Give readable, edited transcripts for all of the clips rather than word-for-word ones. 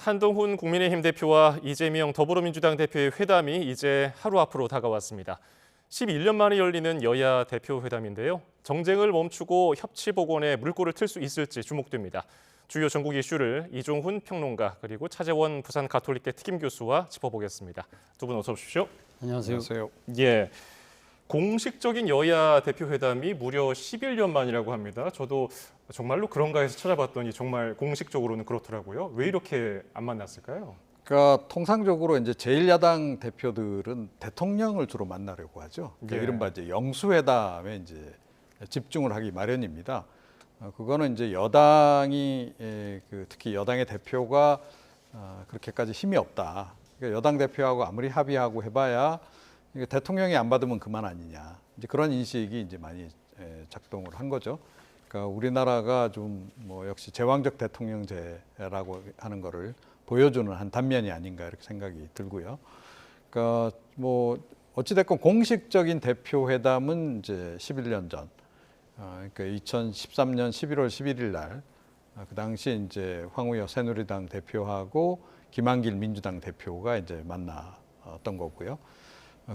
한동훈 국민의힘 대표와 이재명 더불어민주당 대표의 회담이 이제 하루 앞으로 다가왔습니다. 11년 만에 열리는 여야 대표 회담인데요. 정쟁을 멈추고 협치 복원에 물꼬를 틀 수 있을지 주목됩니다. 주요 전국 이슈를 이종훈 평론가 그리고 차재원 부산 가톨릭대 특임 교수와 짚어보겠습니다. 두 분 어서 오십시오. 안녕하세요. 예. 공식적인 여야 대표 회담이 무려 11년 만이라고 합니다. 저도 정말로 그런가 해서 찾아봤더니 정말 공식적으로는 그렇더라고요. 왜 이렇게 안 만났을까요? 그러니까 통상적으로 이제 제1야당 대표들은 대통령을 주로 만나려고 하죠. 그러니까 예. 이른바 이제 영수회담에 이제 집중을 하기 마련입니다. 그거는 이제 여당이 특히 여당의 대표가 그렇게까지 힘이 없다. 그러니까 여당 대표하고 아무리 합의하고 해봐야 대통령이 안 받으면 그만 아니냐. 이제 그런 인식이 이제 많이 작동을 한 거죠. 그러니까 우리나라가 좀 뭐 역시 제왕적 대통령제라고 하는 거를 보여주는 한 단면이 아닌가 이렇게 생각이 들고요. 그러니까 뭐 어찌됐건 공식적인 대표 회담은 이제 11년 전, 그러니까 2013년 11월 11일 날, 그 당시 이제 황우여 새누리당 대표하고 김한길 민주당 대표가 이제 만났던 거고요.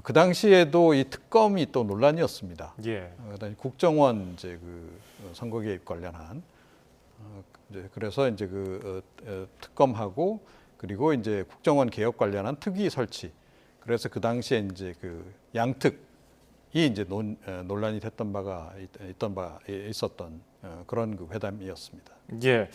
그 당시에도 이 특검이 또 논란이었습니다. 예. 그다음에 국정원 이제 그 선거 개입 관련한 그래서 이제 그 특검하고 그리고 이제 국정원 개혁 관련한 특위 설치. 그래서 그 당시에 이제 그 양특이 이제 논란이 됐던 바가 있었던 그런 그 회담이었습니다. 예.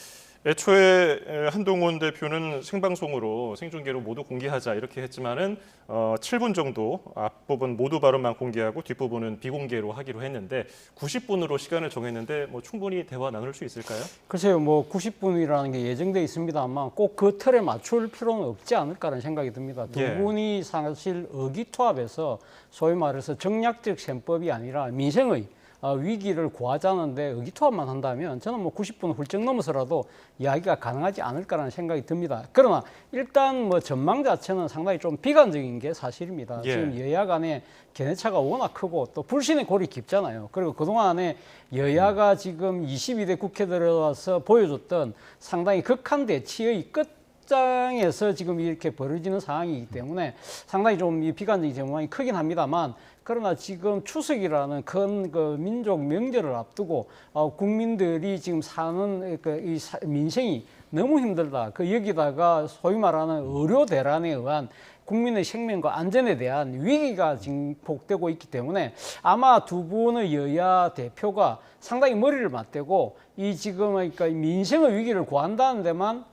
애초에 한동훈 대표는 생방송으로 생중계로 모두 공개하자 이렇게 했지만은 7분 정도 앞부분 모두 발언만 공개하고 뒷부분은 비공개로 하기로 했는데 90분으로 시간을 정했는데 뭐 충분히 대화 나눌 수 있을까요? 글쎄요, 뭐 90분이라는 게 예정돼 있습니다만 꼭 그 틀에 맞출 필요는 없지 않을까라는 생각이 듭니다. 두 예. 분이 사실 의기투합해서 소위 말해서 정략적 셈법이 아니라 민생의 위기를 구하자는데 의기투합만 한다면 저는 뭐 90분 훌쩍 넘어서라도 이야기가 가능하지 않을까라는 생각이 듭니다. 그러나 일단 뭐 전망 자체는 상당히 좀 비관적인 게 사실입니다. 예. 지금 여야 간의 견해차가 워낙 크고 또 불신의 골이 깊잖아요. 그리고 그동안에 여야가 지금 22대 국회 들어와서 보여줬던 상당히 극한 대치의 끝장에서 지금 이렇게 벌어지는 상황이기 때문에 상당히 좀 이 비관적인 전망이 크긴 합니다만 그러나 지금 추석이라는 큰 그 민족 명절을 앞두고 국민들이 지금 사는 이 민생이 너무 힘들다. 그 여기다가 소위 말하는 의료 대란에 의한 국민의 생명과 안전에 대한 위기가 증폭되고 있기 때문에 아마 두 분의 여야 대표가 상당히 머리를 맞대고 이 지금 그러니까 민생의 위기를 구한다는 데만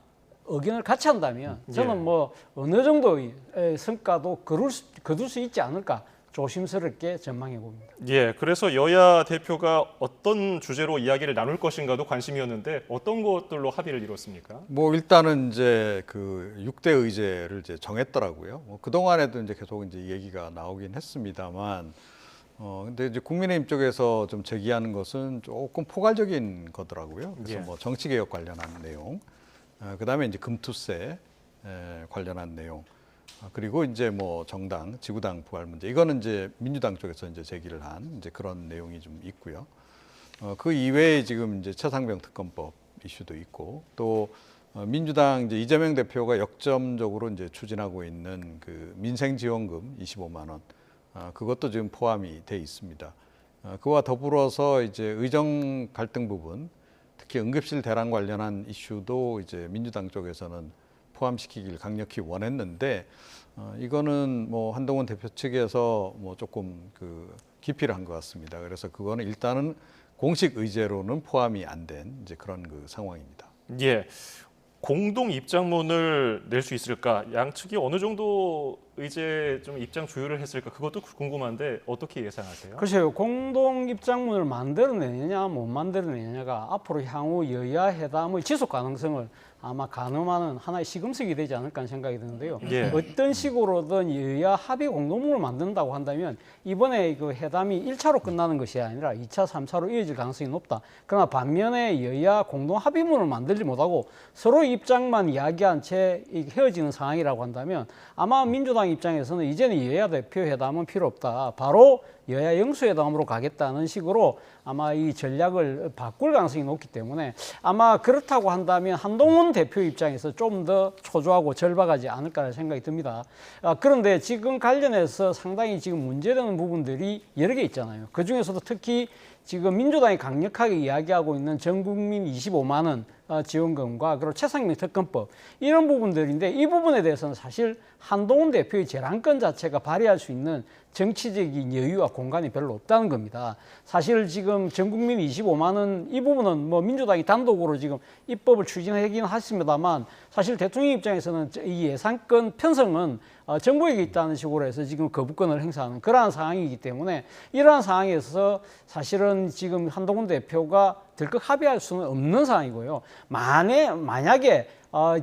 의견을 같이 한다면 저는 뭐 어느 정도의 성과도 거둘 수 있지 않을까 조심스럽게 전망해 봅니다. 예, 그래서 여야 대표가 어떤 주제로 이야기를 나눌 것인가도 관심이었는데 어떤 것들로 합의를 이뤘습니까? 뭐 일단은 이제 그 6대 의제를 이제 정했더라고요. 뭐 그동안에도 이제 계속 이제 얘기가 나오긴 했습니다만 근데 이제 국민의힘 쪽에서 좀 제기하는 것은 조금 포괄적인 거더라고요. 그래서 예. 뭐 정치 개혁 관련한 내용, 그다음에 이제 금투세 관련한 내용, 그리고 이제 뭐 정당, 지구당 부활 문제 이거는 이제 민주당 쪽에서 이제 제기를 한 이제 그런 내용이 좀 있고요. 그 이외에 지금 이제 최상병 특검법 이슈도 있고 또 민주당 이제 이재명 대표가 역점적으로 이제 추진하고 있는 그 민생지원금 25만 원 그것도 지금 포함이 돼 있습니다. 그와 더불어서 이제 의정 갈등 부분, 특히 응급실 대란 관련한 이슈도 이제 민주당 쪽에서는 포함시키길 강력히 원했는데 이거는 뭐 한동훈 대표 측에서 뭐 조금 그 기피를 한 것 같습니다. 그래서 그거는 일단은 공식 의제로는 포함이 안 된 이제 그런 그 상황입니다. 예. 공동 입장문을 낼 수 있을까? 양측이 어느 정도 의제 좀 입장 조율을 했을까? 그것도 궁금한데 어떻게 예상하세요? 글쎄요, 공동 입장문을 만들어내느냐 못 만들어내느냐가 앞으로 향후 여야 회담의 지속 가능성을 아마 가늠하는 하나의 시금석이 되지 않을까 하는 생각이 드는데요. 예. 어떤 식으로든 여야 합의 공동문을 만든다고 한다면 이번에 그 회담이 1차로 끝나는 것이 아니라 2차, 3차로 이어질 가능성이 높다. 그러나 반면에 여야 공동 합의문을 만들지 못하고 서로 입장만 이야기한 채 헤어지는 상황이라고 한다면 아마 민주당 입장에서는 이제는 여야 대표 회담은 필요 없다. 바로 여야 영수회담으로 가겠다는 식으로 아마 이 전략을 바꿀 가능성이 높기 때문에 아마 그렇다고 한다면 한동훈 대표 입장에서 좀 더 초조하고 절박하지 않을까라는 생각이 듭니다. 그런데 지금 관련해서 상당히 지금 문제되는 부분들이 여러 개 있잖아요. 그중에서도 특히 지금 민주당이 강력하게 이야기하고 있는 전국민 25만 원 지원금과 그리고 최상병 특검법 이런 부분들인데 이 부분에 대해서는 사실 한동훈 대표의 재량권 자체가 발휘할 수 있는 정치적인 여유와 공간이 별로 없다는 겁니다. 사실 지금 전국민 25만 원 이 부분은 뭐 민주당이 단독으로 지금 입법을 추진하긴 하십니다만 사실 대통령 입장에서는 이 예산권 편성은 정부에게 있다는 식으로 해서 지금 거부권을 행사하는 그러한 상황이기 때문에 이러한 상황에서 사실은 지금 한동훈 대표가 덜컥 합의할 수는 없는 상황이고요. 만약에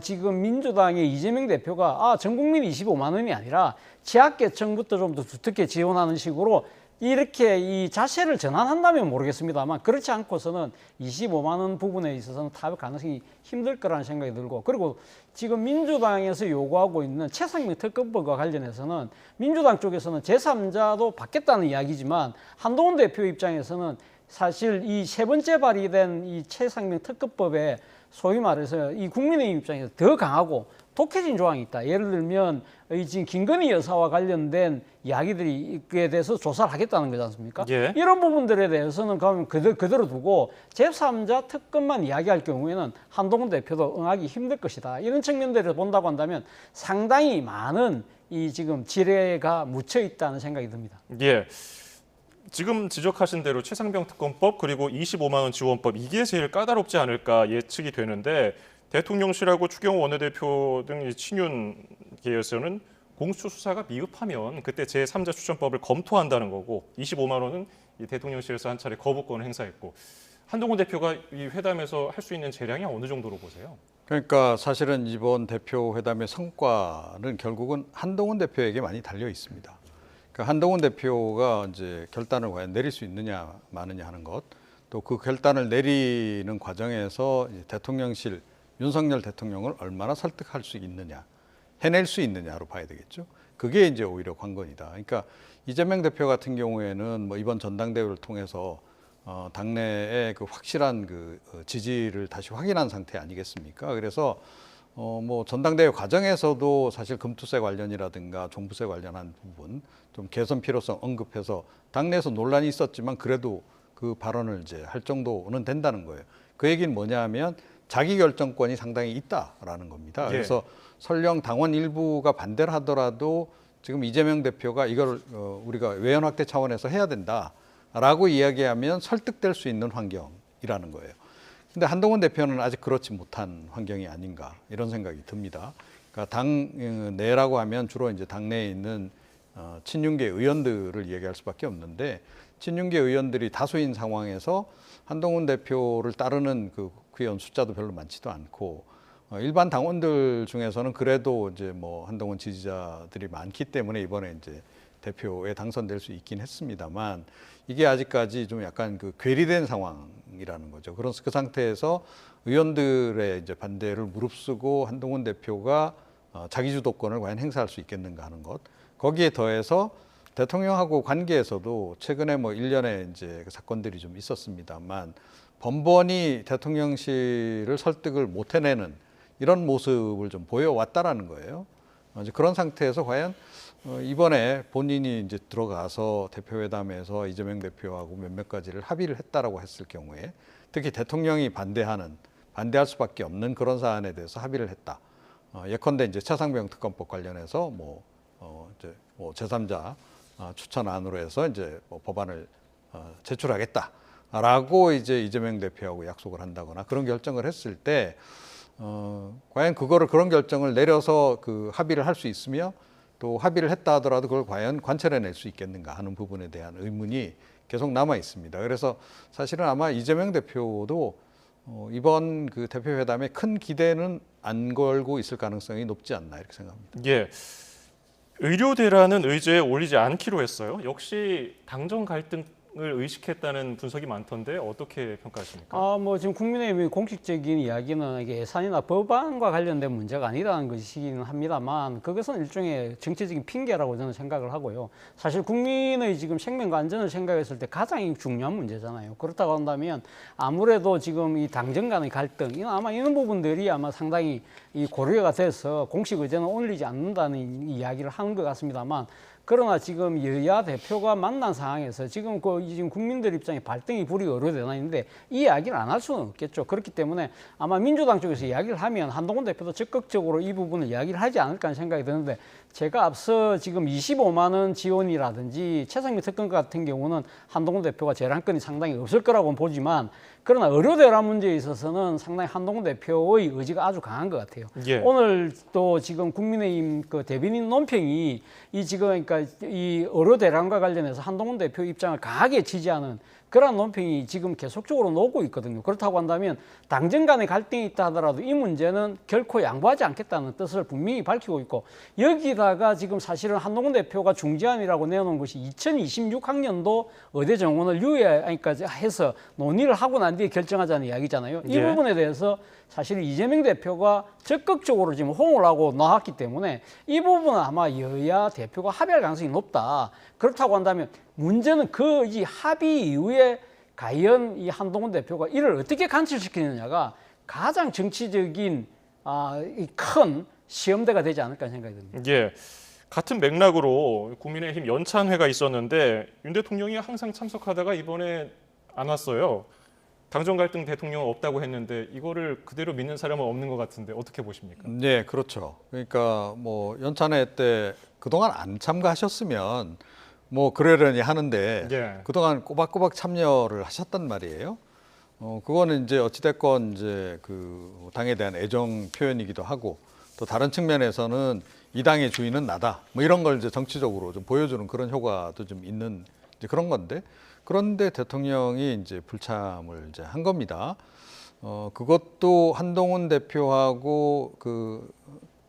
지금 민주당의 이재명 대표가 전 국민 25만 원이 아니라 취약계층부터 좀 더 두텁게 지원하는 식으로 이렇게 이 자세를 전환한다면 모르겠습니다만 그렇지 않고서는 25만 원 부분에 있어서는 타협 가능성이 힘들 거라는 생각이 들고 그리고 지금 민주당에서 요구하고 있는 최상병 특검법과 관련해서는 민주당 쪽에서는 제3자도 받겠다는 이야기지만 한동훈 대표 입장에서는 사실 이 세 번째 발의된 이 최상병 특검법에 소위 말해서 이 국민의힘 입장에서 더 강하고 독해진 조항이 있다. 예를 들면 이 지금 김건희 여사와 관련된 이야기들에 대해서 조사를 하겠다는 거지 않습니까? 예. 이런 부분들에 대해서는 그러면 그대로 두고 제3자 특검만 이야기할 경우에는 한동훈 대표도 응하기 힘들 것이다. 이런 측면들을 본다고 한다면 상당히 많은 이 지금 지뢰가 묻혀 있다는 생각이 듭니다. 예. 지금 지적하신 대로 최상병 특검법 그리고 25만 원 지원법 이게 제일 까다롭지 않을까 예측이 되는데 대통령실하고 추경호 원내대표 등 친윤계에서는 공수처 수사가 미흡하면 그때 제3자 추천법을 검토한다는 거고 25만 원은 이 대통령실에서 한 차례 거부권을 행사했고 한동훈 대표가 이 회담에서 할 수 있는 재량이 어느 정도로 보세요? 그러니까 사실은 이번 대표 회담의 성과는 결국은 한동훈 대표에게 많이 달려 있습니다. 그러니까 한동훈 대표가 이제 결단을 과연 내릴 수 있느냐 마느냐 하는 것, 또 그 결단을 내리는 과정에서 이제 대통령실 윤석열 대통령을 얼마나 설득할 수 있느냐, 해낼 수 있느냐로 봐야 되겠죠. 그게 이제 오히려 관건이다. 그러니까 이재명 대표 같은 경우에는 뭐 이번 전당대회를 통해서 당내에 그 확실한 그 지지를 다시 확인한 상태 아니겠습니까? 그래서 뭐 전당대회 과정에서도 사실 금투세 관련이라든가 종부세 관련한 부분 좀 개선 필요성 언급해서 당내에서 논란이 있었지만 그래도 그 발언을 이제 할 정도는 된다는 거예요. 그 얘기는 뭐냐면 자기 결정권이 상당히 있다라는 겁니다. 예. 그래서 설령 당원 일부가 반대를 하더라도 지금 이재명 대표가 이걸 우리가 외연 확대 차원에서 해야 된다라고 이야기하면 설득될 수 있는 환경이라는 거예요. 근데 한동훈 대표는 아직 그렇지 못한 환경이 아닌가 이런 생각이 듭니다. 그러니까 당 내라고 하면 주로 이제 당내에 있는 친윤계 의원들을 얘기할 수밖에 없는데 친윤계 의원들이 다수인 상황에서 한동훈 대표를 따르는 그 국회의원 숫자도 별로 많지도 않고 일반 당원들 중에서는 그래도 이제 뭐 한동훈 지지자들이 많기 때문에 이번에 이제 대표에 당선될 수 있긴 했습니다만 이게 아직까지 좀 약간 그 괴리된 상황이라는 거죠. 그래서 그 상태에서 의원들의 이제 반대를 무릅쓰고 한동훈 대표가 자기 주도권을 과연 행사할 수 있겠는가 하는 것. 거기에 더해서 대통령하고 관계에서도 최근에 뭐 일련의 이제 사건들이 좀 있었습니다만 번번이 대통령실을 설득을 못 해내는 이런 모습을 좀 보여왔다라는 거예요. 이제 그런 상태에서 과연 이번에 본인이 이제 들어가서 대표회담에서 이재명 대표하고 몇몇 가지를 합의를 했다라고 했을 경우에 특히 대통령이 반대할 수밖에 없는 그런 사안에 대해서 합의를 했다. 예컨대 이제 최상병 특검법 관련해서 이제 제3자 추천안으로 해서 이제 법안을 제출하겠다라고 이제 이재명 대표하고 약속을 한다거나 그런 결정을 했을 때 과연 그런 결정을 내려서 그 합의를 할 수 있으며 또 합의를 했다 하더라도 그걸 과연 관철해낼 수 있겠는가 하는 부분에 대한 의문이 계속 남아 있습니다. 그래서 사실은 아마 이재명 대표도 이번 그 대표회담에 큰 기대는 안 걸고 있을 가능성이 높지 않나 이렇게 생각합니다. 예. 의료 대란은 의제에 올리지 않기로 했어요. 역시 당정 갈등 의식했다는 분석이 많던데 어떻게 평가하십니까? 뭐 지금 국민의힘의 공식적인 이야기는 이게 예산이나 법안과 관련된 문제가 아니라는 것이긴 합니다만 그것은 일종의 정치적인 핑계라고 저는 생각을 하고요. 사실 국민의 지금 생명과 안전을 생각했을 때 가장 중요한 문제잖아요. 그렇다고 한다면 아무래도 지금 이 당정 간의 갈등, 아마 이런 부분들이 아마 상당히 이 고려가 돼서 공식 의제는 올리지 않는다는 이야기를 하는 것 같습니다만 그러나 지금 여야 대표가 만난 상황에서 지금 지금 국민들 입장에 발등이 불이 어려되나 있는데 이 이야기를 안 할 수는 없겠죠. 그렇기 때문에 아마 민주당 쪽에서 이야기를 하면 한동훈 대표도 적극적으로 이 부분을 이야기를 하지 않을까 하는 생각이 드는데 제가 앞서 지금 25만 원 지원이라든지 최상위 특권 같은 경우는 한동훈 대표가 재량권이 상당히 없을 거라고 보지만 그러나 의료대란 문제에 있어서는 상당히 한동훈 대표의 의지가 아주 강한 것 같아요. 예. 오늘 또 지금 국민의힘 그 대변인 논평이 이 지금 그러니까 이 의료대란과 관련해서 한동훈 대표 입장을 강하게 지지하는 그런 논평이 지금 계속적으로 나오고 있거든요. 그렇다고 한다면 당정 간의 갈등이 있다 하더라도 이 문제는 결코 양보하지 않겠다는 뜻을 분명히 밝히고 있고 여기다가 지금 사실은 한동훈 대표가 중재안이라고 내놓은 것이 2026학년도 의대 정원을 유예까지 해서 논의를 하고 난 뒤에 결정하자는 이야기잖아요. 이 예. 부분에 대해서 사실 이재명 대표가 적극적으로 지금 호응을 하고 나왔기 때문에 이 부분은 아마 여야 대표가 합의할 가능성이 높다. 그렇다고 한다면 문제는 그 이 합의 이후에 과연 이 한동훈 대표가 이를 어떻게 관철시키느냐가 가장 정치적인 이 큰 시험대가 되지 않을까 생각이 듭니다. 예. 같은 맥락으로 국민의힘 연찬회가 있었는데 윤 대통령이 항상 참석하다가 이번에 안 왔어요. 당정 갈등 대통령은 없다고 했는데 이거를 그대로 믿는 사람은 없는 것 같은데 어떻게 보십니까? 네, 그렇죠. 그러니까 뭐 연찬회 때 그동안 안 참가하셨으면 뭐 그러려니 하는데 예. 그동안 꼬박꼬박 참여를 하셨단 말이에요. 그거는 이제 어찌됐건 이제 그 당에 대한 애정 표현이기도 하고 또 다른 측면에서는 이 당의 주인은 나다. 뭐 이런 걸 이제 정치적으로 좀 보여주는 그런 효과도 좀 있는 이제 그런 건데 그런데 대통령이 이제 불참을 이제 한 겁니다. 그것도 한동훈 대표하고 그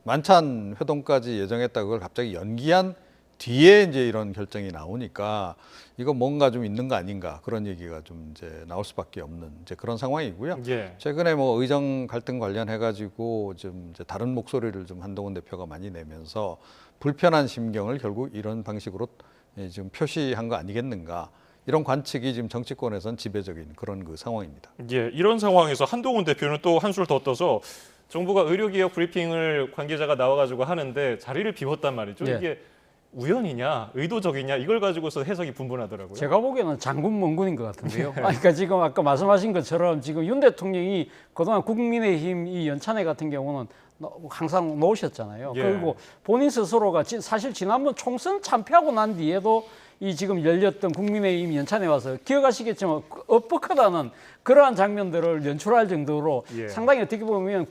만찬 회동까지 예정했다 그걸 갑자기 연기한 뒤에 이제 이런 결정이 나오니까 이거 뭔가 좀 있는 거 아닌가 그런 얘기가 좀 이제 나올 수밖에 없는 이제 그런 상황이고요. 예. 최근에 뭐 의정 갈등 관련해 가지고 좀 이제 다른 목소리를 좀 한동훈 대표가 많이 내면서 불편한 심경을 결국 이런 방식으로 지금 표시한 거 아니겠는가. 이런 관측이 지금 정치권에선 지배적인 그런 그 상황입니다. 예. 이런 상황에서 한동훈 대표는 또 한술 더 떠서 정부가 의료개혁 브리핑을 관계자가 나와가지고 하는데 자리를 비웠단 말이죠. 예. 이게 우연이냐, 의도적이냐 이걸 가지고서 해석이 분분하더라고요. 제가 보기에는 장군 멍군인 것 같은데요. 그러니까 지금 아까 말씀하신 것처럼 지금 윤 대통령이 그동안 국민의힘 이 연찬회 같은 경우는 항상 놓으셨잖아요. 예. 그리고 본인 스스로가 사실 지난번 총선 참패하고 난 뒤에도 이 지금 열렸던 국민의힘 연찬회 와서 기억하시겠지만 엇뻑하다는 그러한 장면들을 연출할 정도로 예. 상당히 어떻게 보면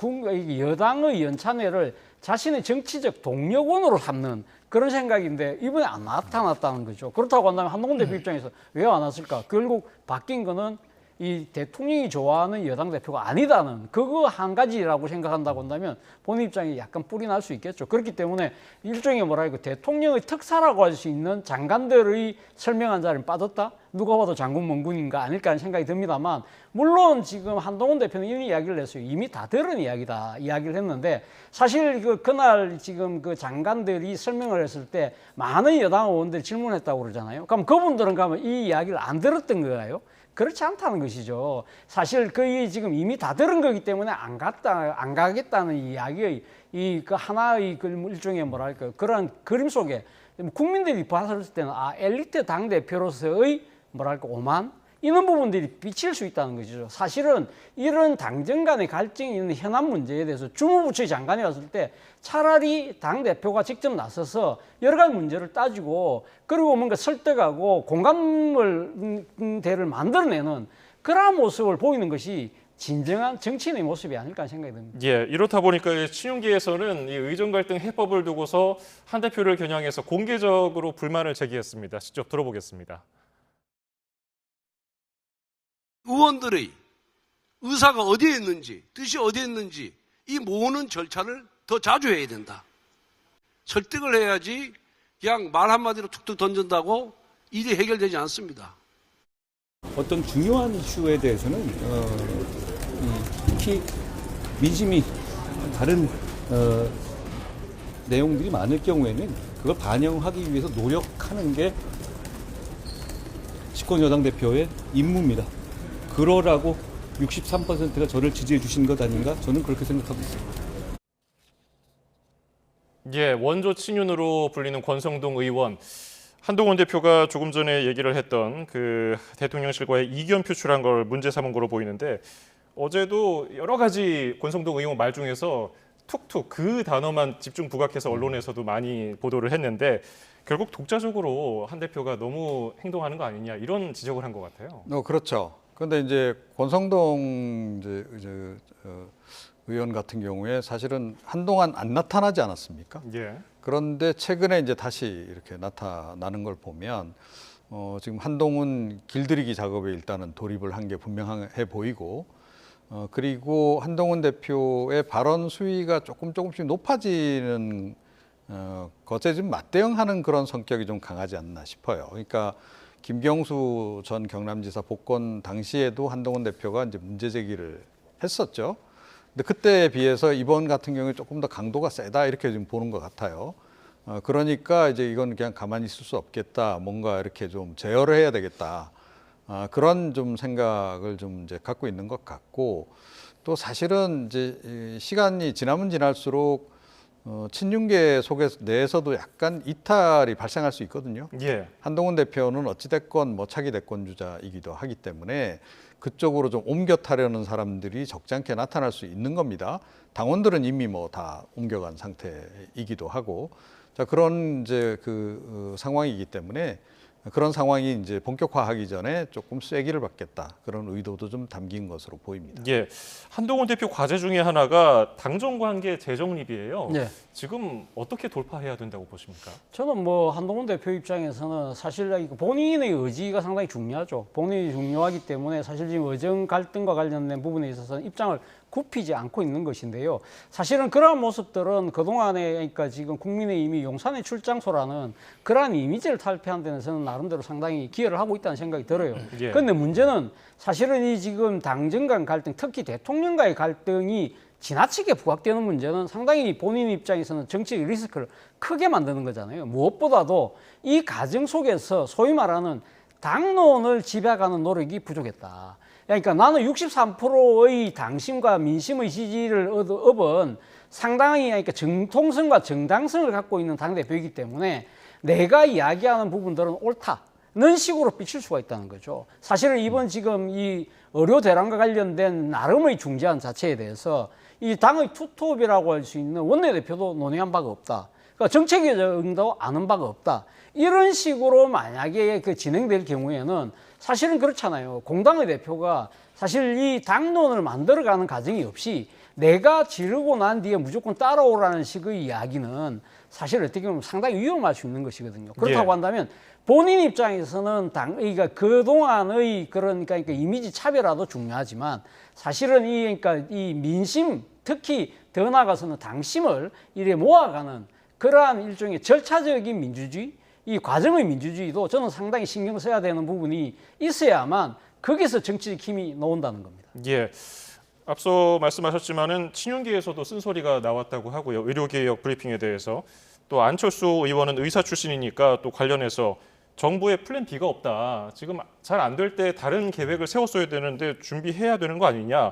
여당의 연찬회를 자신의 정치적 동력원으로 삼는 그런 생각인데 이번에 안 나타났다는 거죠. 그렇다고 한다면 한동훈 대표 입장에서 왜 안 왔을까? 결국 바뀐 거는 이 대통령이 좋아하는 여당 대표가 아니다는 그거 한 가지라고 생각한다고 한다면 본인 입장에 약간 뿔이 날 수 있겠죠. 그렇기 때문에 일종의 뭐랄까 대통령의 특사라고 할 수 있는 장관들의 설명한 자리는 빠졌다? 누가 봐도 장군 멍군인가 아닐까 하는 생각이 듭니다만 물론 지금 한동훈 대표는 이런 이야기를 했어요. 이미 다 들은 이야기다 이야기를 했는데 사실 그날 지금 그 장관들이 설명을 했을 때 많은 여당 의원들이 질문했다고 그러잖아요. 그럼 그분들은 가면 이 이야기를 안 들었던 거예요? 그렇지 않다는 것이죠. 사실 거의 지금 이미 다 들은 거기 때문에 안 가겠다는 이야기의 이 그 하나의 그 일종의 뭐랄까 그런 그림 속에 국민들이 봤을 때는 엘리트 당 대표로서의 뭐랄까 오만 이런 부분들이 비칠 수 있다는 것이죠. 사실은 이런 당정 간의 갈등이 있는 현안 문제에 대해서 주무부처의 장관이 왔을 때 차라리 당대표가 직접 나서서 여러 가지 문제를 따지고 그리고 뭔가 설득하고 공감대를 만들어내는 그러한 모습을 보이는 것이 진정한 정치인의 모습이 아닐까 생각이 듭니다. 예, 이렇다 보니까 친윤계에서는 이 의정 갈등 해법을 두고서 한 대표를 겨냥해서 공개적으로 불만을 제기했습니다. 직접 들어보겠습니다. 의원들의 의사가 어디에 있는지, 뜻이 어디에 있는지 이 모으는 절차를 더 자주 해야 된다. 설득을 해야지 그냥 말 한마디로 툭툭 던진다고 일이 해결되지 않습니다. 어떤 중요한 이슈에 대해서는 특히 민심이 다른 내용들이 많을 경우에는 그걸 반영하기 위해서 노력하는 게 집권 여당 대표의 임무입니다. 그러라고 63%가 저를 지지해 주신 것 아닌가? 저는 그렇게 생각하고 있습니다. 예, 원조 친윤으로 불리는 권성동 의원. 한동훈 대표가 조금 전에 얘기를 했던 그 대통령실과의 이견 표출한 걸 문제 삼은 거로 보이는데 어제도 여러 가지 권성동 의원 말 중에서 툭툭 그 단어만 집중 부각해서 언론에서도 많이 보도를 했는데 결국 독자적으로 한 대표가 너무 행동하는 거 아니냐 이런 지적을 한 것 같아요. 그렇죠. 그런데 이제 권성동 의원 같은 경우에 사실은 한동안 안 나타나지 않았습니까? 예. 그런데 최근에 이제 다시 이렇게 나타나는 걸 보면 지금 한동훈 길들이기 작업에 일단은 돌입을 한 게 분명해 보이고 그리고 한동훈 대표의 발언 수위가 조금씩 높아지는 것에 좀 맞대응하는 그런 성격이 좀 강하지 않나 싶어요. 그러니까 김경수 전 경남지사 복권 당시에도 한동훈 대표가 이제 문제 제기를 했었죠. 근데 그때에 비해서 이번 같은 경우에 조금 더 강도가 세다 이렇게 좀 보는 것 같아요. 그러니까 이제 이건 그냥 가만히 있을 수 없겠다. 뭔가 이렇게 좀 제어를 해야 되겠다. 그런 좀 생각을 좀 이제 갖고 있는 것 같고 또 사실은 이제 시간이 지나면 지날수록 친윤계 내에서도 약간 이탈이 발생할 수 있거든요. 예. 한동훈 대표는 어찌됐건 뭐 차기 대권주자이기도 하기 때문에 그쪽으로 좀 옮겨 타려는 사람들이 적잖게 나타날 수 있는 겁니다. 당원들은 이미 뭐 다 옮겨간 상태이기도 하고, 자 그런 이제 상황이기 때문에 그런 상황이 이제 본격화하기 전에 조금 쐐기를 받겠다 그런 의도도 좀 담긴 것으로 보입니다. 예. 한동훈 대표 과제 중에 하나가 당정 관계 재정립이에요. 네. 지금 어떻게 돌파해야 된다고 보십니까? 저는 뭐 한동훈 대표 입장에서는 사실 본인의 의지가 상당히 중요하죠. 본인이 중요하기 때문에 사실 지금 의정 갈등과 관련된 부분에 있어서는 입장을 굽히지 않고 있는 것인데요. 사실은 그러한 모습들은 그동안에 그러니까 지금 국민의힘이 용산의 출장소라는 그러한 이미지를 탈피하는 데는 나름대로 상당히 기여를 하고 있다는 생각이 들어요. 예. 그런데 문제는 사실은 이 지금 당정 간 갈등, 특히 대통령과의 갈등이 지나치게 부각되는 문제는 상당히 본인 입장에서는 정치적 리스크를 크게 만드는 거잖아요. 무엇보다도 이 과정 속에서 소위 말하는 당론을 집약하는 노력이 부족했다. 그러니까 나는 63%의 당심과 민심의 지지를 얻은 상당히 그러니까 정통성과 정당성을 갖고 있는 당대표이기 때문에 내가 이야기하는 부분들은 옳다는 식으로 비칠 수가 있다는 거죠. 사실은 이번 지금 이 의료 대란과 관련된 나름의 중재안 자체에 대해서 이 당의 투톱이라고 할 수 있는 원내대표도 논의한 바가 없다. 그러니까 정책위원장도 아는 바가 없다. 이런 식으로 만약에 진행될 경우에는 사실은 그렇잖아요. 공당의 대표가 사실 이 당론을 만들어가는 과정이 없이 내가 지르고 난 뒤에 무조건 따라오라는 식의 이야기는 사실 어떻게 보면 상당히 위험할 수 있는 것이거든요. 그렇다고 예. 한다면 본인 입장에서는 그러니까 그동안의 그러니까 이미지 차별화도 중요하지만 사실은 그러니까 이 민심 특히 더 나아가서는 당심을 이래 모아가는 그러한 일종의 절차적인 민주주의 이 과정의 민주주의도 저는 상당히 신경 써야 되는 부분이 있어야만 거기서 정치적 힘이 나온다는 겁니다. 예. 앞서 말씀하셨지만은 친윤계에서도 쓴소리가 나왔다고 하고요. 의료개혁 브리핑에 대해서 또 안철수 의원은 의사 출신이니까 또 관련해서 정부의 플랜 B가 없다. 지금 잘 안 될 때 다른 계획을 세웠어야 되는데 준비해야 되는 거 아니냐.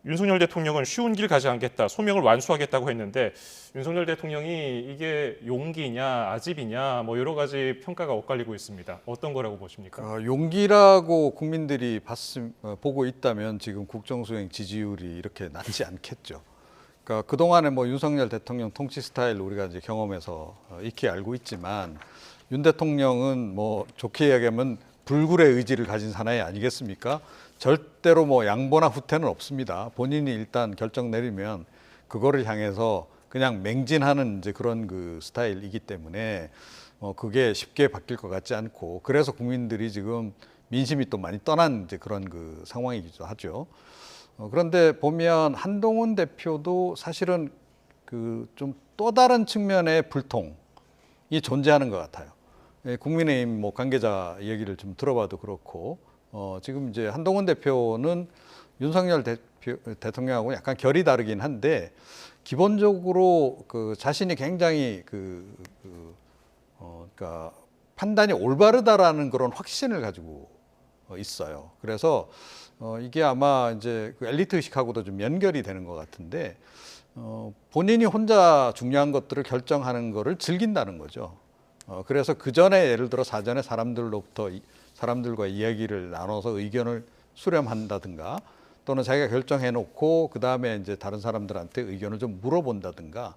윤석열 대통령은 쉬운 길 가지 않겠다. 소명을 완수하겠다고 했는데 윤석열 대통령이 이게 용기냐 아집이냐 뭐 여러 가지 평가가 엇갈리고 있습니다. 어떤 거라고 보십니까? 용기라고 국민들이 보고 있다면 지금 국정수행 지지율이 이렇게 낮지 않겠죠. 그러니까 그동안에 뭐 윤석열 대통령 통치 스타일 우리가 이제 경험해서 익히 알고 있지만 윤 대통령은 뭐 좋게 이야기하면 불굴의 의지를 가진 사나이 아니겠습니까? 절대로 뭐 양보나 후퇴는 없습니다. 본인이 일단 결정 내리면 그거를 향해서 그냥 맹진하는 이제 그런 스타일이기 때문에 그게 쉽게 바뀔 것 같지 않고 그래서 국민들이 지금 민심이 또 많이 떠난 이제 그런 상황이기도 하죠. 그런데 보면 한동훈 대표도 사실은 좀 또 다른 측면의 불통이 존재하는 것 같아요. 국민의힘 뭐 관계자 얘기를 좀 들어봐도 그렇고 지금 이제 한동훈 대표는 윤석열 대통령하고 약간 결이 다르긴 한데 기본적으로 그 자신이 굉장히 그러니까 판단이 올바르다라는 그런 확신을 가지고 있어요. 그래서 이게 아마 이제 그 엘리트 의식하고도 좀 연결이 되는 것 같은데 본인이 혼자 중요한 것들을 결정하는 거를 즐긴다는 거죠. 그래서 그 전에 예를 들어 사전에 사람들과 이야기를 나눠서 의견을 수렴한다든가 또는 자기가 결정해 놓고 그 다음에 이제 다른 사람들한테 의견을 좀 물어본다든가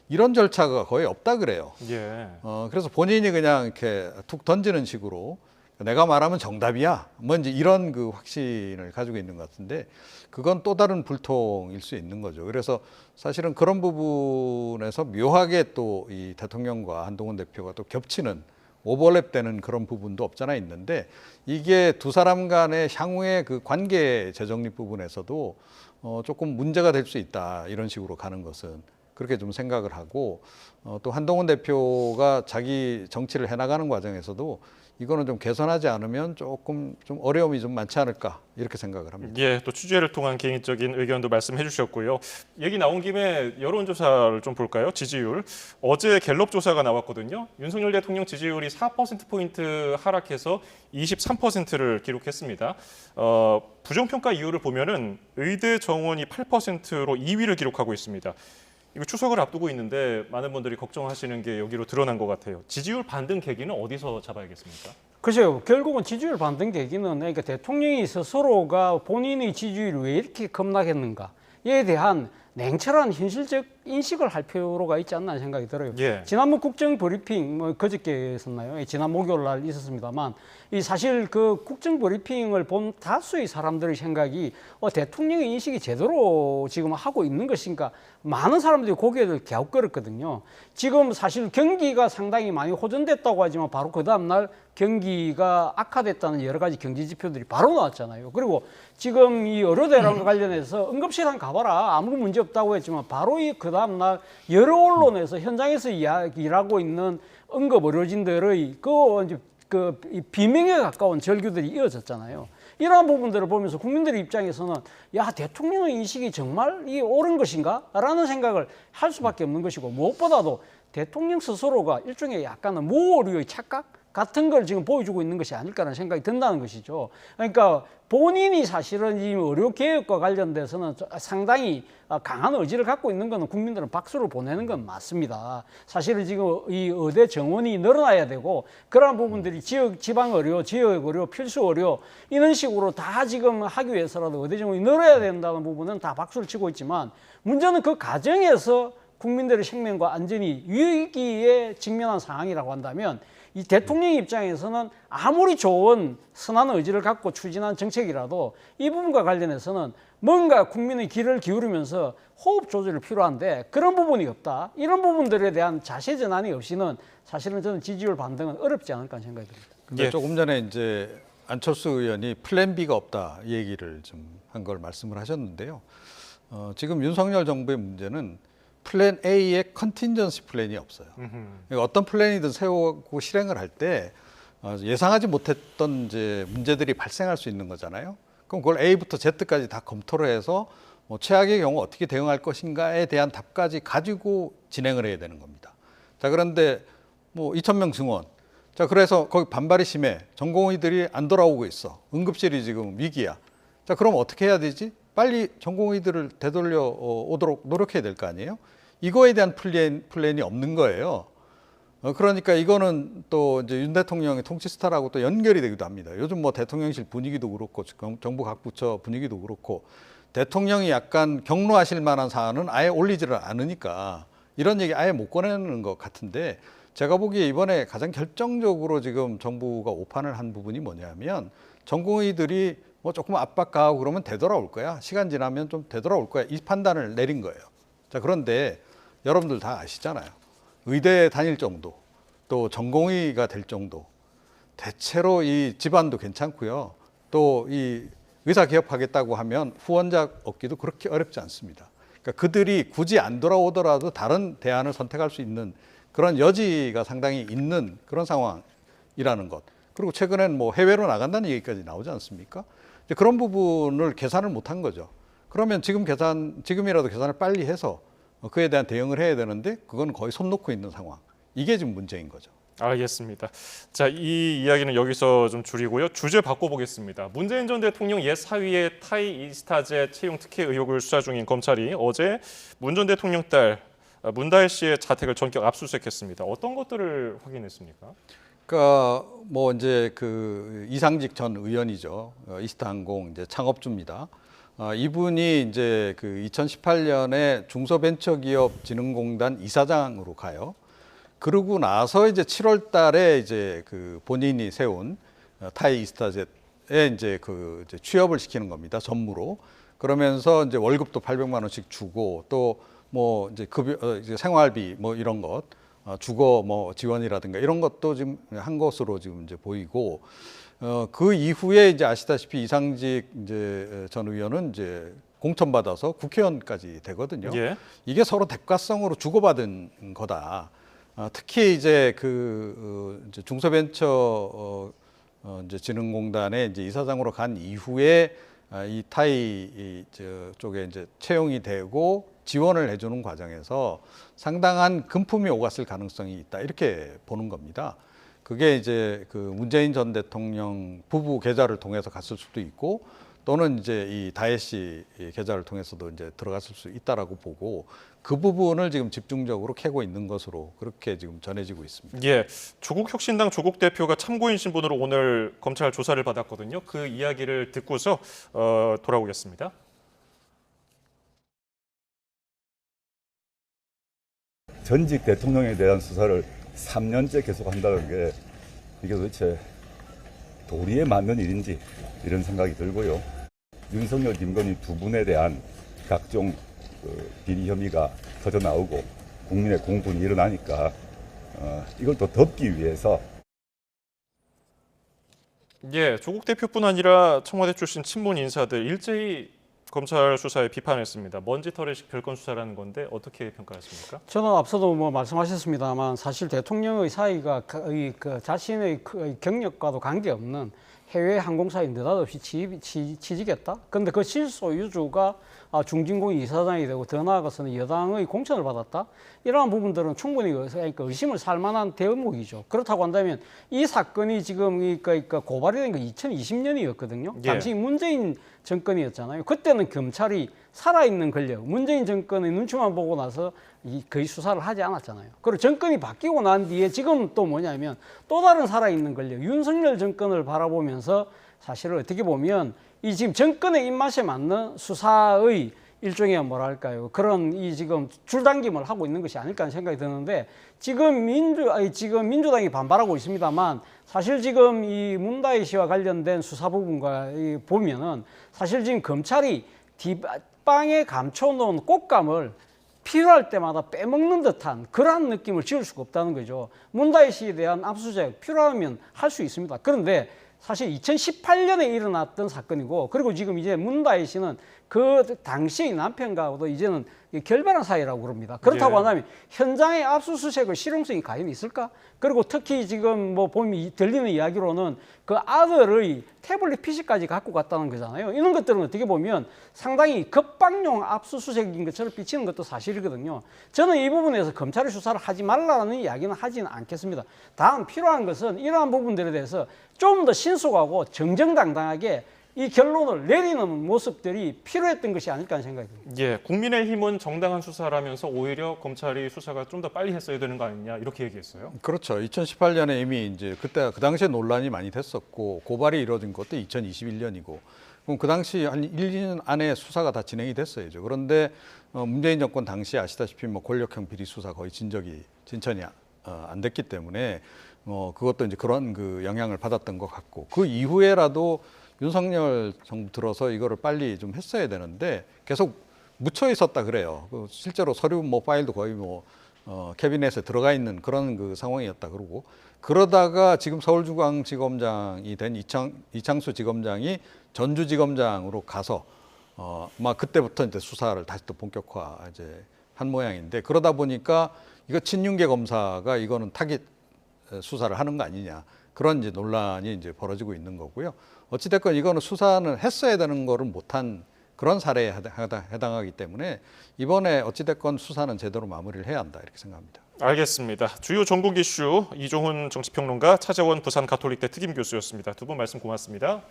이런 절차가 거의 없다 그래요. 예. 그래서 본인이 그냥 이렇게 툭 던지는 식으로 내가 말하면 정답이야. 뭐 이제 이런 그 확신을 가지고 있는 것 같은데 그건 또 다른 불통일 수 있는 거죠. 그래서 사실은 그런 부분에서 묘하게 또 이 대통령과 한동훈 대표가 또 겹치는 오버랩되는 그런 부분도 없잖아 있는데 이게 두 사람 간의 향후의 그 관계 재정립 부분에서도 조금 문제가 될 수 있다. 이런 식으로 가는 것은 그렇게 좀 생각을 하고 또 한동훈 대표가 자기 정치를 해나가는 과정에서도 이거는 좀 개선하지 않으면 조금 좀 어려움이 좀 많지 않을까 이렇게 생각을 합니다. 예, 또 취재를 통한 개인적인 의견도 말씀해 주셨고요. 얘기 나온 김에 여론조사를 좀 볼까요? 지지율. 어제 갤럽 조사가 나왔거든요. 윤석열 대통령 지지율이 4%포인트 하락해서 23%를 기록했습니다. 부정평가 이유를 보면은 의대 정원이 8%로 2위를 기록하고 있습니다. 이거 추석을 앞두고 있는데 많은 분들이 걱정하시는 게 여기로 드러난 것 같아요. 지지율 반등 계기는 어디서 잡아야겠습니까? 글쎄요. 결국은 지지율 반등 계기는 그러니까 대통령이 스스로가 본인의 지지율이 왜 이렇게 급락했는가에 대한 냉철한 현실적 인식을 할 필요가 있지 않나 생각이 들어요. 예. 지난번 국정 브리핑 뭐 그저께였나요? 지난 목요일 날 있었습니다만 이 사실 그 국정 브리핑을 본 다수의 사람들의 생각이 대통령의 인식이 제대로 지금 하고 있는 것인가 많은 사람들이 고개를 갸웃거렸거든요. 지금 사실 경기가 상당히 많이 호전됐다고 하지만 바로 그 다음 날 경기가 악화됐다는 여러 가지 경제 지표들이 바로 나왔잖아요. 그리고 지금 이 의료대란과 관련해서 응급실 한 가봐라 아무 문제 없다고 했지만 바로 그 다음 날 여러 언론에서 현장에서 일하고 있는 응급 의료진들의 그 비명에 가까운 절규들이 이어졌잖아요. 이러한 부분들을 보면서 국민들의 입장에서는 야 대통령의 인식이 정말 이 옳은 것인가? 라는 생각을 할 수밖에 없는 것이고 무엇보다도 대통령 스스로가 일종의 약간은 모호류의 착각 같은 걸 지금 보여주고 있는 것이 아닐까라는 생각이 든다는 것이죠. 그러니까 본인이 사실은 이 의료개혁과 관련돼서는 상당히 강한 의지를 갖고 있는 것은 국민들은 박수를 보내는 건 맞습니다. 사실은 지금 이 의대 정원이 늘어나야 되고 그러한 부분들이 지방 의료, 지역 의료, 필수 의료 이런 식으로 다 지금 하기 위해서라도 의대 정원이 늘어야 된다는 부분은 다 박수를 치고 있지만 문제는 그 과정에서 국민들의 생명과 안전이 위기에 직면한 상황이라고 한다면 이 대통령 입장에서는 아무리 좋은 선한 의지를 갖고 추진한 정책이라도 이 부분과 관련해서는 뭔가 국민의 귀를 기울이면서 호흡 조절이 필요한데 그런 부분이 없다. 이런 부분들에 대한 자세 전환이 없이는 사실은 저는 지지율 반등은 어렵지 않을까 생각이 듭니다. 근데 예. 조금 전에 이제 안철수 의원이 플랜 B가 없다 이 얘기를 좀 한 걸 말씀을 하셨는데요. 지금 윤석열 정부의 문제는 플랜 A에 컨틴전시 플랜이 없어요. 그러니까 어떤 플랜이든 세우고 실행을 할 때 예상하지 못했던 이제 문제들이 발생할 수 있는 거잖아요. 그럼 그걸 A부터 Z까지 다 검토를 해서 최악의 경우 어떻게 대응할 것인가에 대한 답까지 가지고 진행을 해야 되는 겁니다. 자, 그런데 2,000명 증원. 자, 그래서 거기 반발이 심해. 전공의들이 안 돌아오고 있어. 응급실이 지금 위기야. 자, 그럼 어떻게 해야 되지? 빨리 전공의들을 되돌려 오도록 노력해야 될 거 아니에요? 이거에 대한 플랜이 없는 거예요. 그러니까 이거는 또 이제 윤 대통령의 통치 스타일하고 또 연결이 되기도 합니다. 요즘 대통령실 분위기도 그렇고 정부 각 부처 분위기도 그렇고 대통령이 약간 경로하실 만한 사안은 아예 올리지를 않으니까 이런 얘기 아예 못 꺼내는 것 같은데 제가 보기에 이번에 가장 결정적으로 지금 정부가 오판을 한 부분이 뭐냐면 전공의들이 조금 압박 가하고 그러면 되돌아올 거야. 시간 지나면 좀 되돌아올 거야. 이 판단을 내린 거예요. 자, 그런데 여러분들 다 아시잖아요. 의대 다닐 정도, 또 전공의가 될 정도, 대체로 이 집안도 괜찮고요. 또 이 의사 개업하겠다고 하면 후원자 얻기도 그렇게 어렵지 않습니다. 그러니까 그들이 굳이 안 돌아오더라도 다른 대안을 선택할 수 있는 그런 여지가 상당히 있는 그런 상황이라는 것. 그리고 최근엔 뭐 해외로 나간다는 얘기까지 나오지 않습니까? 이제 그런 부분을 계산을 못한 거죠. 그러면 지금이라도 계산을 빨리 해서 그에 대한 대응을 해야 되는데 그건 거의 손 놓고 있는 상황. 이게 지금 문제인 거죠. 알겠습니다. 자, 이 이야기는 여기서 좀 줄이고요. 주제 바꿔보겠습니다. 문재인 전 대통령 옛 사위의 타이 이스타제 채용 특혜 의혹을 수사 중인 검찰이 어제 문 전 대통령 딸 문다혜 씨의 자택을 전격 압수수색했습니다. 어떤 것들을 확인했습니까? 그러니까 뭐 이제 그 이상직 전 의원이죠. 이스타항공 이제 창업주입니다. 이분이 이제 그 2018년에 중소벤처기업진흥공단 이사장으로 가요. 그러고 나서 이제 7월 달에 이제 그 본인이 세운 타이 이스타젯에 이제 그 이제 취업을 시키는 겁니다. 전무로. 그러면서 이제 월급도 800만 원씩 주고 또 뭐 이제 급여, 이제 생활비 뭐 이런 것, 주거 뭐 지원이라든가 이런 것도 지금 한 것으로 지금 이제 보이고, 그 이후에 이제 아시다시피 이상직 이제 전 의원은 이제 공천받아서 국회의원까지 되거든요. 예. 이게 서로 대가성으로 주고받은 거다. 특히 이제 이제 중소벤처 이제 진흥공단에 이제 이사장으로 간 이후에 이 타이 쪽에 이제 채용이 되고 지원을 해주는 과정에서 상당한 금품이 오갔을 가능성이 있다 이렇게 보는 겁니다. 그게 이제 그 문재인 전 대통령 부부 계좌를 통해서 갔을 수도 있고 또는 이제 이 다혜 씨 계좌를 통해서도 이제 들어갔을 수 있다라고 보고 그 부분을 지금 집중적으로 캐고 있는 것으로 그렇게 지금 전해지고 있습니다. 예, 조국혁신당 조국 대표가 참고인 신분으로 오늘 검찰 조사를 받았거든요. 그 이야기를 듣고서 돌아오겠습니다. 전직 대통령에 대한 수사를 3년째 계속한다는 게 이게 도대체 도리에 맞는 일인지 이런 생각이 들고요. 윤석열, 김건희 두 분에 대한 각종 비리 혐의가 터져 나오고 국민의 공분이 일어나니까 이걸 더 덮기 위해서 예, 조국 대표뿐 아니라 청와대 출신 친문 인사들 일제히 검찰 수사에 비판했습니다. 먼지털이식 별건 수사라는 건데 어떻게 평가하십니까? 저는 앞서도 뭐 말씀하셨습니다만 사실 대통령의 사이가 그 자신의 경력과도 관계없는 해외 항공사에 느닷없이 취직했다. 그런데 그 실소유주가 중진공 이사장이 되고 더 나아가서는 여당의 공천을 받았다. 이러한 부분들은 충분히 의심을 살 만한 대목이죠. 그렇다고 한다면 이 사건이 지금 그러니까 고발이 된 게 2020년이었거든요. 예. 당시 문재인 정권이었잖아요. 그때는 검찰이 살아있는 권력, 문재인 정권의 눈치만 보고 나서 거의 수사를 하지 않았잖아요. 그리고 정권이 바뀌고 난 뒤에 지금 또 뭐냐면 또 다른 살아있는 권력, 윤석열 정권을 바라보면서 사실은 어떻게 보면 이 지금 정권의 입맛에 맞는 수사의 일종의 뭐랄까요 그런 이 지금 줄당김을 하고 있는 것이 아닐까 하는 생각이 드는데 지금 민주당이 반발하고 있습니다만 사실 지금 이 문다혜 씨와 관련된 수사 부분과 보면은 사실 지금 검찰이 뒷방에 감춰놓은 꽃감을 필요할 때마다 빼먹는 듯한 그러한 느낌을 지울 수가 없다는 거죠. 문다혜 씨에 대한 압수수색 필요하면 할 수 있습니다. 그런데 사실 2018년에 일어났던 사건이고 그리고 지금 이제 문다혜 씨는 그 당시의 남편과도 이제는 결별한 사이라고 그럽니다. 그렇다고 예. 한다면 현장의 압수수색의 실용성이 과연 있을까? 그리고 특히 지금 뭐 보면 들리는 이야기로는 그 아들의 태블릿 PC까지 갖고 갔다는 거잖아요. 이런 것들은 어떻게 보면 상당히 급박용 압수수색인 것처럼 비치는 것도 사실이거든요. 저는 이 부분에서 검찰의 수사를 하지 말라는 이야기는 하지는 않겠습니다. 다음 필요한 것은 이러한 부분들에 대해서 좀 더 신속하고 정정당당하게 이 결론을 내리는 모습들이 필요했던 것이 아닐까 하는 생각이 듭니다. 예, 국민의힘은 정당한 수사라면서 오히려 검찰이 수사가 좀 더 빨리 했어야 되는 거 아니냐 이렇게 얘기했어요. 그렇죠. 2018년에 이미 이제 그때 그 당시에 논란이 많이 됐었고 고발이 이루어진 것도 2021년이고 그럼 그 당시 한 1, 2년 안에 수사가 다 진행이 됐어야죠. 그런데 문재인 정권 당시 아시다시피 뭐 권력형 비리 수사 거의 진전이 안 됐기 때문에 그것도 이제 그런 그 영향을 받았던 것 같고 그 이후에라도 윤석열 정부 들어서 이거를 빨리 좀 했어야 되는데 계속 묻혀 있었다 그래요. 실제로 서류 뭐 파일도 거의 캐비넷에 들어가 있는 그런 그 상황이었다 그러고 그러다가 지금 서울중앙지검장이 된 이창수 지검장이 전주지검장으로 가서 막 그때부터 이제 수사를 다시 또 본격화 이제 한 모양인데 그러다 보니까 이거 친윤계 검사가 이거는 타깃 수사를 하는 거 아니냐. 그런 이제 논란이 이제 벌어지고 있는 거고요. 어찌됐건 이거는 수사는 했어야 되는 거를 못한 그런 사례에 해당하기 때문에 이번에 어찌됐건 수사는 제대로 마무리를 해야 한다 이렇게 생각합니다. 알겠습니다. 주요 전국 이슈 이종훈 정치평론가, 차재원 부산 가톨릭대 특임 교수였습니다. 두 분 말씀 고맙습니다.